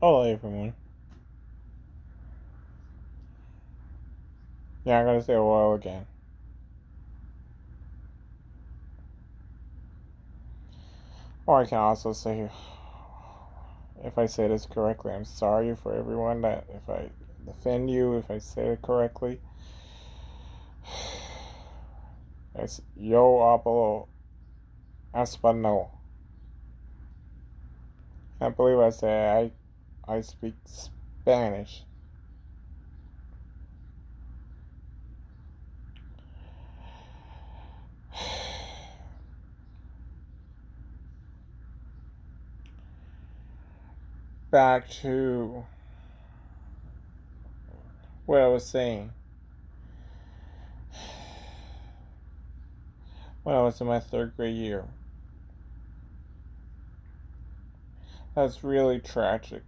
Hello, everyone. Yeah, I'm gonna say hello again. Or I can also say, if I say this correctly, I'm sorry for everyone that if I offend you, if I say it correctly. It's Yo hablo español. I believe I say I speak Spanish. Back to what I was saying. When I was in my third grade year. That's really tragic.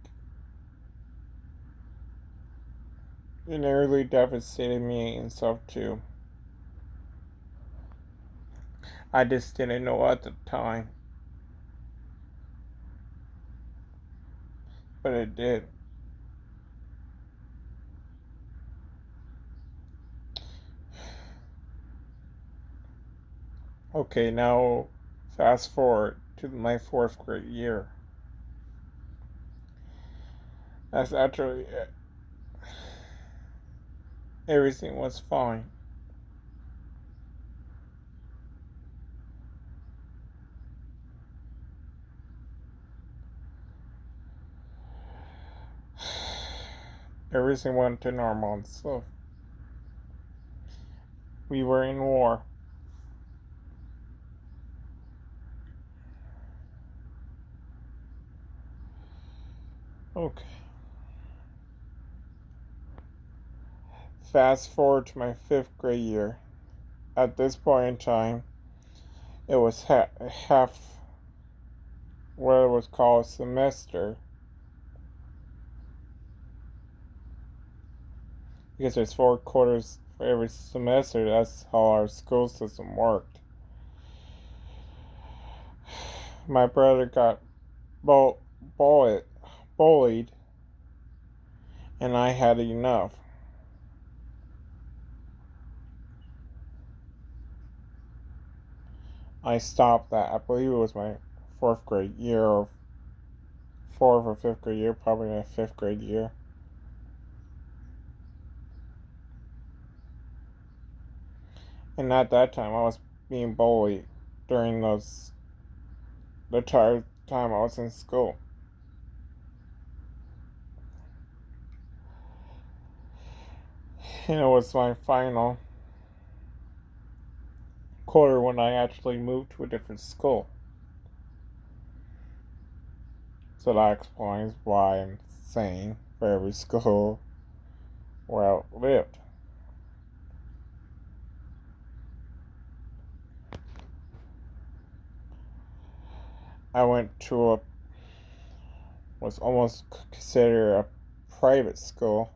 It nearly devastated me and stuff too. I just didn't know at the time. But it did. Okay, now fast forward to my fourth grade year. That's actually it. Everything was fine. Everything went to normal and stuff. We were in war. Okay. Fast forward to my fifth grade year. At this point in time, it was half what it was called semester. Because there's 4 quarters for every semester. That's how our school system worked. My brother got bullied, and I had enough. I stopped that. I believe it was my fourth grade year, or fourth or fifth grade year, probably my fifth grade year. And at that time, I was being bullied during the entire time I was in school. And it was my final quarter when I actually moved to a different school. So that explains why I'm saying for every school where I lived. I went to was almost considered a private school.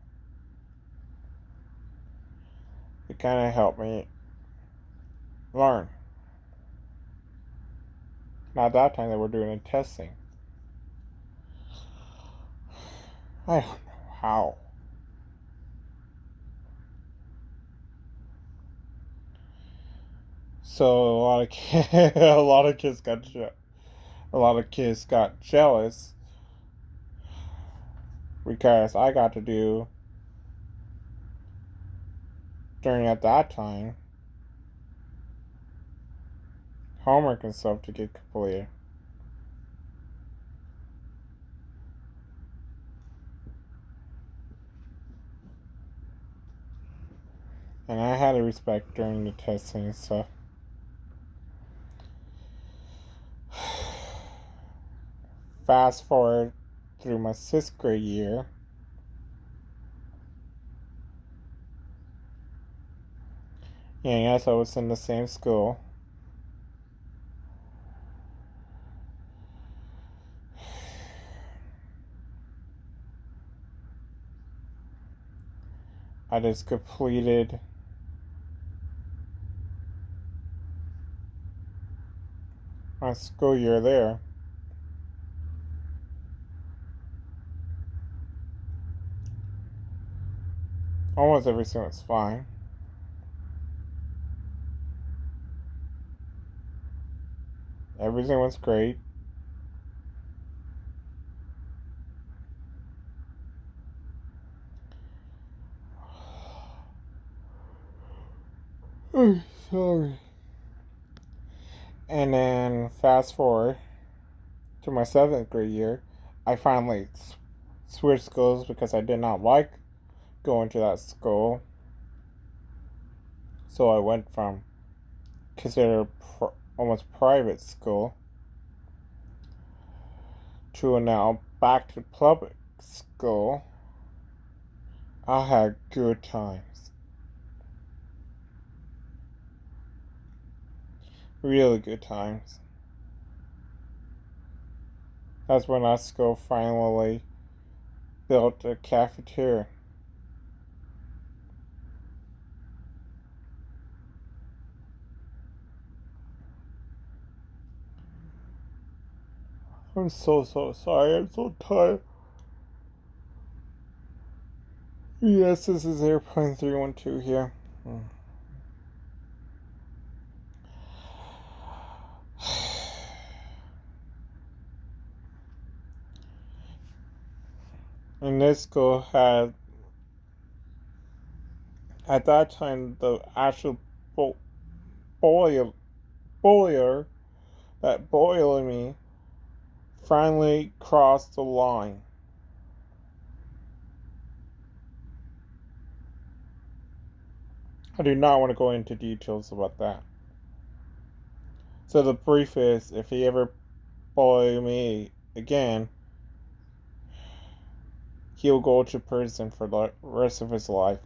It kind of helped me learn. Now at that time they were doing a testing. I don't know how. So a lot of kids got jealous because I got to do during at that time homework and stuff to get completed. And I had to respect during the testing and stuff. Fast forward through my sixth grade year. And yes, I was in the same school. I just completed my school year there. Almost everything was fine. Everything was great. Oh, sorry. And then fast forward to my 7th grade year, I finally switched schools because I did not like going to that school. So I went from considered almost private school to now back to public school. I had good times. Really good times. That's when our school finally built a cafeteria. I'm so sorry. I'm so tired. Yes, this is Airplane312 here. And this school had, at that time, the actual boiler, boiler that boiled me finally crossed the line. I do not want to go into details about that. So the brief is, if he ever boil me again, he'll go to prison for the rest of his life.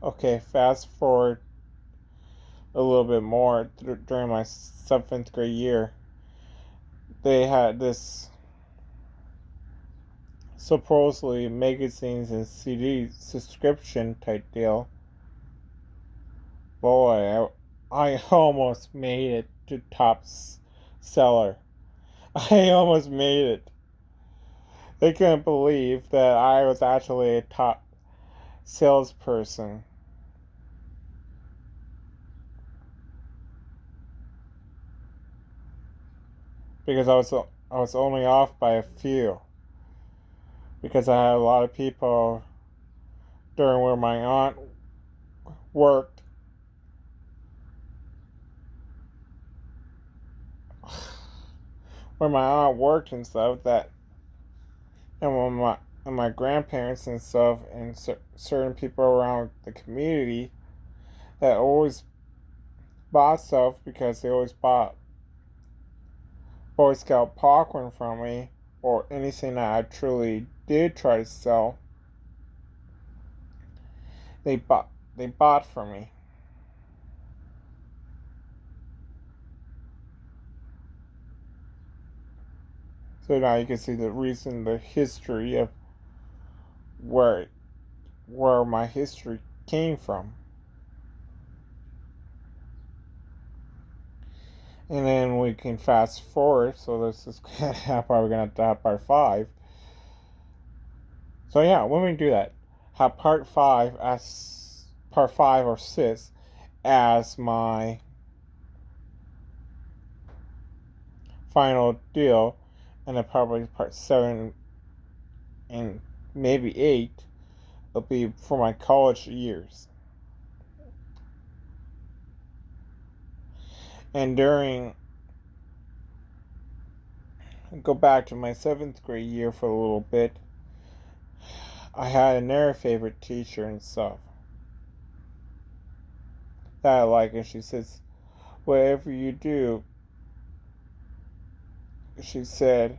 Okay, fast forward a little bit more during my 7th grade year. They had this supposedly magazines and CD subscription type deal. Boy, I almost made it to top seller. I almost made it. They couldn't believe that I was actually a top salesperson. Because I was only off by a few. Because I had a lot of people during where my aunt worked. Where my aunt worked and stuff, that and when my grandparents and stuff, and certain people around the community that always bought stuff because they always bought Boy Scout popcorn from me, or anything that I truly did try to sell. They bought from me. So now you can see the reason, the history of where my history came from. And then we can fast forward. So this is probably gonna have part 5. So yeah, when we do that, have part 5 or 6 as my final deal, and then probably part 7 and maybe 8 will be for my college years. And go back to my 7th grade year for a little bit, I had another favorite teacher and stuff that I like, and she says, whatever you do, she said,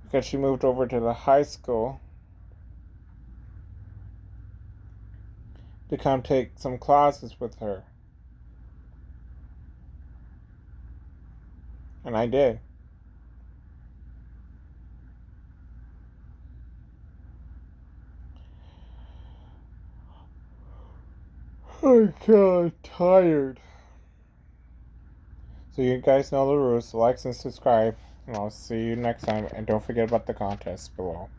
because she moved over to the high school to come take some classes with her. And I did. I'm kinda tired. So you guys know the rules. Like and subscribe. And I'll see you next time. And don't forget about the contest below.